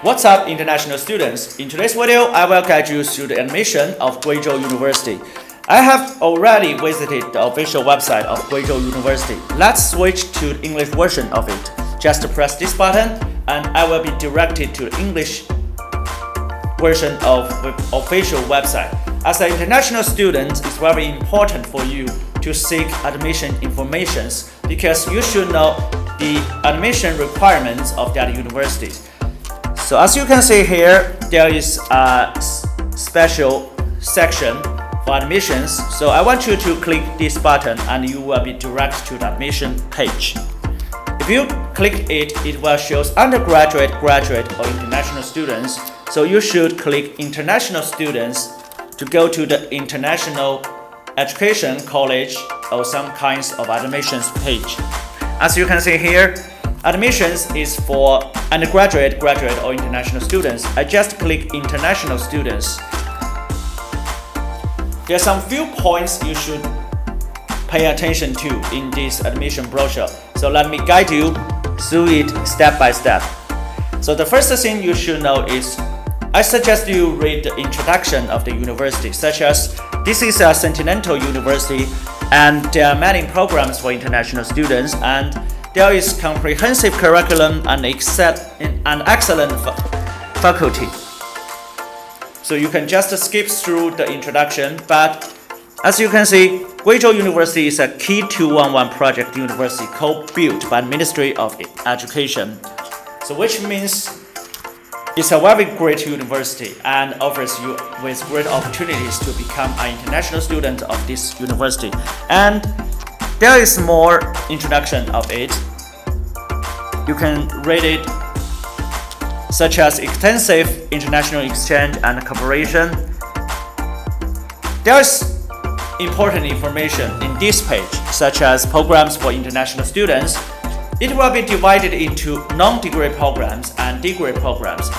What's up, international students? In today's video, I will guide you through the admission of Guizhou University. I have already visited the official website of Guizhou University. Let's switch to the English version of it. Just press this button and I will be directed to the English version of the official website. As an international student, it's very important for you to seek admission information because you should know the admission requirements of that university. So as you can see here, there is a special section for admissions. So I want you to click this button and you will be directed to the admission page. If you click it, it will show undergraduate, graduate, or international students. So you should click international students to go to the international education college or some kinds of admissions page. As you can see here, admissions is for undergraduate, graduate, or international students. I just click international students. There are some few points you should pay attention to in this admission brochure. So let me guide you through it step by step. So the first thing you should know is I suggest you read the introduction of the university, such as this is a continental university and there are many programs for international students and there is comprehensive curriculum and excellent faculty. So you can just skip through the introduction, but as you can see, Guizhou University is a Key 211 project university co-built by the Ministry of Education. So which means it's a very great university and offers you with great opportunities to become an international student of this university. And there is more introduction of it. You can read it, such as extensive international exchange and cooperation. There is important information in this page, such as programs for international students. It will be divided into non-degree programs and degree programs.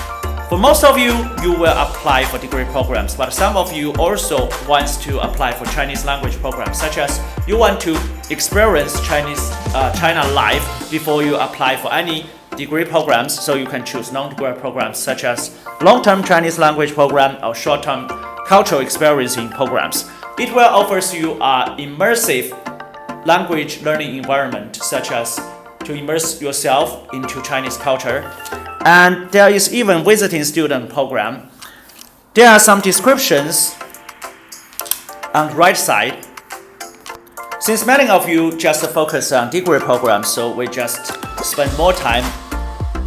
For most of you, you will apply for degree programs, but some of you also want to apply for Chinese language programs, such as you want to experience China life before you apply for any degree programs, so you can choose non-degree programs such as long-term Chinese language program or short-term cultural experiencing programs. It will offer you an immersive language learning environment, such as to immerse yourself into Chinese culture. And there is even visiting student program. There are some descriptions on the right side. Since many of you just focus on degree programs, so we just spend more time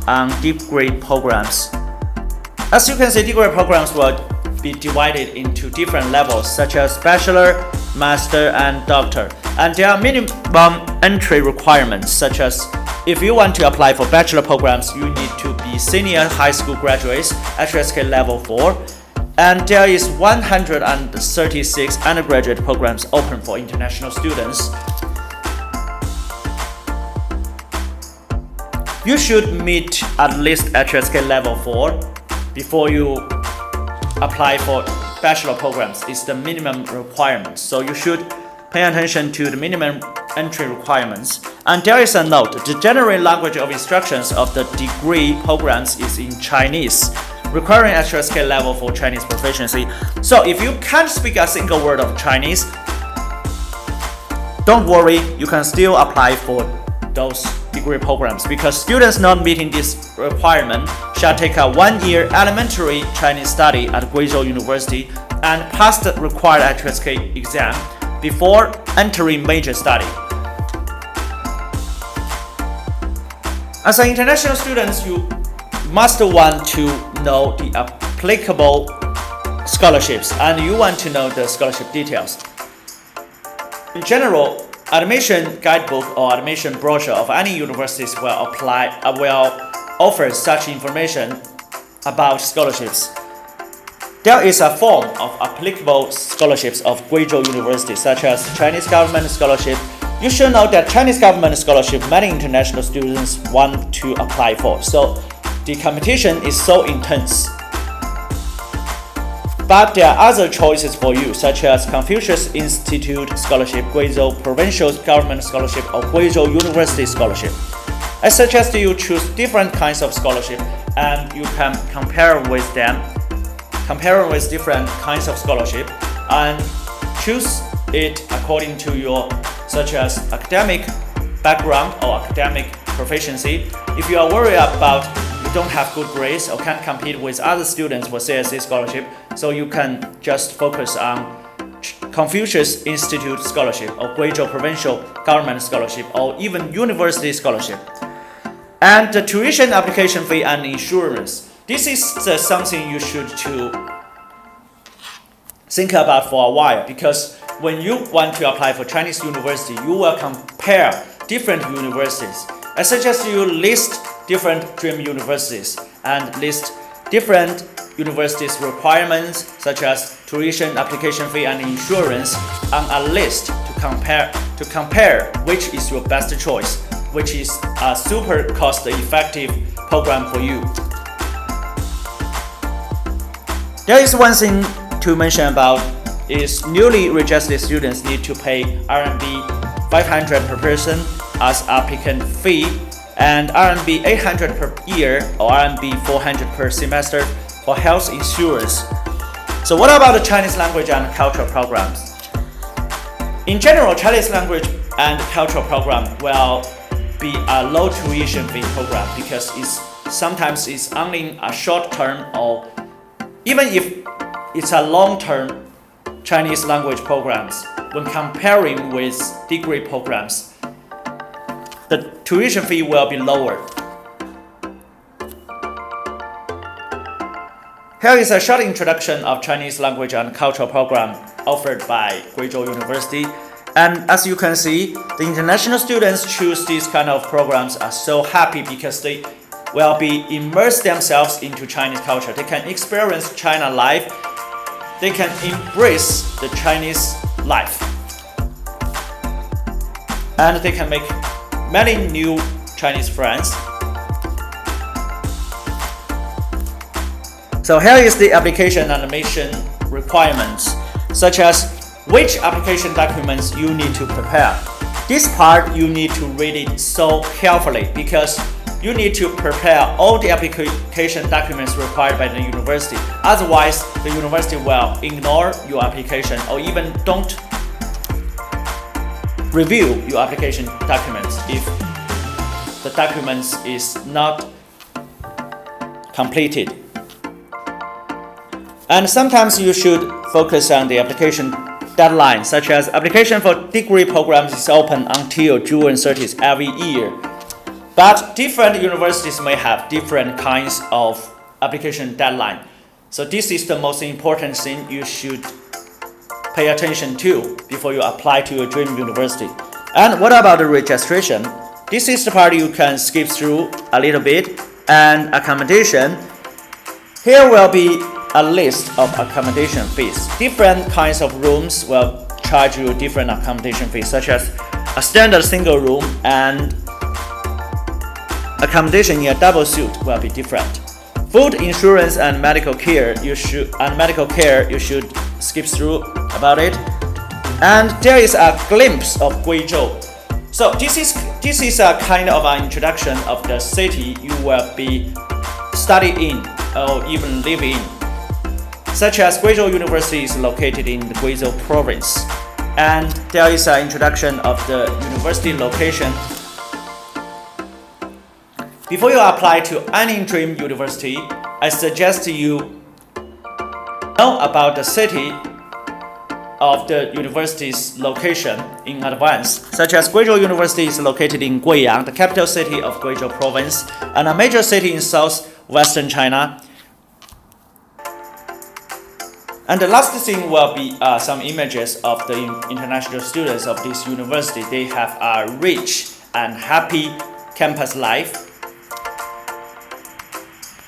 on degree programs. As you can see, degree programs will be divided into different levels, such as bachelor, master, and doctor. And there are minimum entry requirements, such as if you want to apply for bachelor programs, you need to be senior high school graduates, HSK level 4. And there is 136 undergraduate programs open for international students. You should meet at least HSK level 4 before you apply for bachelor programs. It's the minimum requirement. So you should pay attention to the minimum entry requirements. And there is a note, the general language of instructions of the degree programs is in Chinese, requiring HSK level for Chinese proficiency. So if you can't speak a single word of Chinese, don't worry, you can still apply for those degree programs because students not meeting this requirement shall take a 1-year elementary Chinese study at Guizhou University and pass the required HSK exam before entering major study. As an international student, you must want to know the applicable scholarships and you want to know the scholarship details. In general, admission guidebook or admission brochure of any universities will offer such information about scholarships. There is a form of applicable scholarships of Guizhou University, such as Chinese government scholarship. You should know that Chinese government scholarship many international students want to apply for, so the competition is so intense. But there are other choices for you, such as Confucius Institute Scholarship, Guizhou Provincial Government Scholarship, or Guizhou University Scholarship. I suggest you choose different kinds of scholarship and you can compare with different kinds of scholarship and choose it according to your such as academic background or academic proficiency. If you are worried about you don't have good grades or can't compete with other students for CSE scholarship, so you can just focus on Confucius Institute Scholarship or Guizhou Provincial Government Scholarship or even University Scholarship. And the tuition application fee and insurance. This is something you should to think about for a while, because when you want to apply for Chinese university, you will compare different universities. I suggest you list different dream universities and list different universities' requirements such as tuition, application fee, and insurance on a list to compare which is your best choice, which is a super cost-effective program for you. There is one thing to mention about is newly registered students need to pay RMB 500 per person as applicant fee and RMB 800 per year or RMB 400 per semester for health insurance. So what about the Chinese language and cultural programs? In general, Chinese language and cultural program will be a low tuition fee program because sometimes it's only a short term or even if it's a long term Chinese language programs. When comparing with degree programs, the tuition fee will be lower. Here is a short introduction of Chinese language and cultural program offered by Guizhou University. And as you can see, the international students choose these kind of programs are so happy because they will be immerse themselves into Chinese culture. They can experience China life. They can embrace the Chinese life. And they can make many new Chinese friends. So here is the application and admission requirements, such as which application documents you need to prepare. This part you need to read it so carefully because you need to prepare all the application documents required by the university. Otherwise, the university will ignore your application or even don't review your application documents if the documents is not completed. And sometimes you should focus on the application deadline, such as application for degree programs is open until June 30th every year. But different universities may have different kinds of application deadline. So this is the most important thing you should pay attention to before you apply to your dream university. And what about the registration? This is the part you can skip through a little bit. And accommodation. Here will be a list of accommodation fees. Different kinds of rooms will charge you different accommodation fees, such as a standard single room and accommodation in a double suite will be different. Food, insurance, and medical care you should skip through about it. And there is a glimpse of Guizhou. So this is a kind of an introduction of the city you will be studying in or even live in. Such as Guizhou University is located in the Guizhou province. And there is an introduction of the university location. Before you apply to any dream university, I suggest you know about the city of the university's location in advance, such as Guizhou University is located in Guiyang, the capital city of Guizhou province, and a major city in southwestern China. And the last thing will be some images of the international students of this university. They have a rich and happy campus life.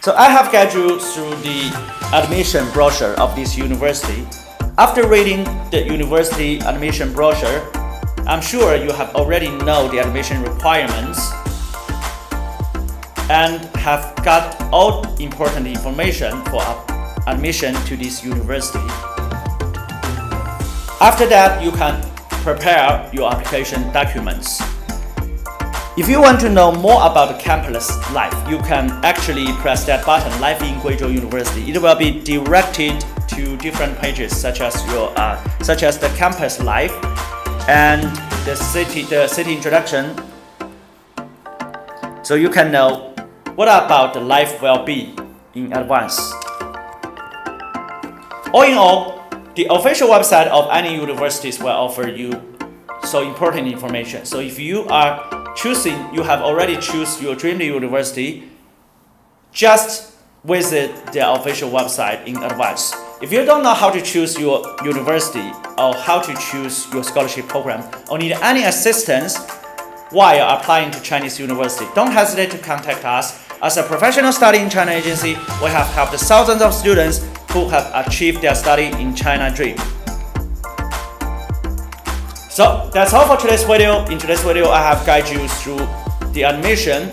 So I have guided you through the admission brochure of this university. After reading the university admission brochure, I'm sure you have already know the admission requirements and have got all important information for admission to this university. After that, you can prepare your application documents. If you want to know more about the campus life, you can actually press that button, Life in Guizhou University. It will be directed to different pages such as the campus life and the city introduction. So you can know what about the life will be in advance. All in all, the official website of any universities will offer you so important information. So if you have already choose your dream university, just visit the official website in advance. If you don't know how to choose your university or how to choose your scholarship program or need any assistance while applying to Chinese university, don't hesitate to contact us. As a professional study in China agency, we have helped thousands of students who have achieved their study in China dream. So that's all for today's video. In today's video, I have guided you through the admission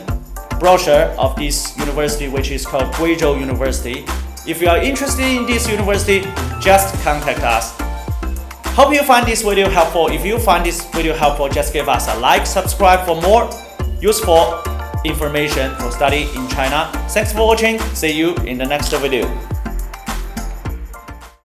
brochure of this university, which is called Guizhou University. If you are interested in this university, just contact us. Hope you find this video helpful. If you find this video helpful, just give us a like, subscribe for more useful information for study in China. Thanks for watching. See you in the next video.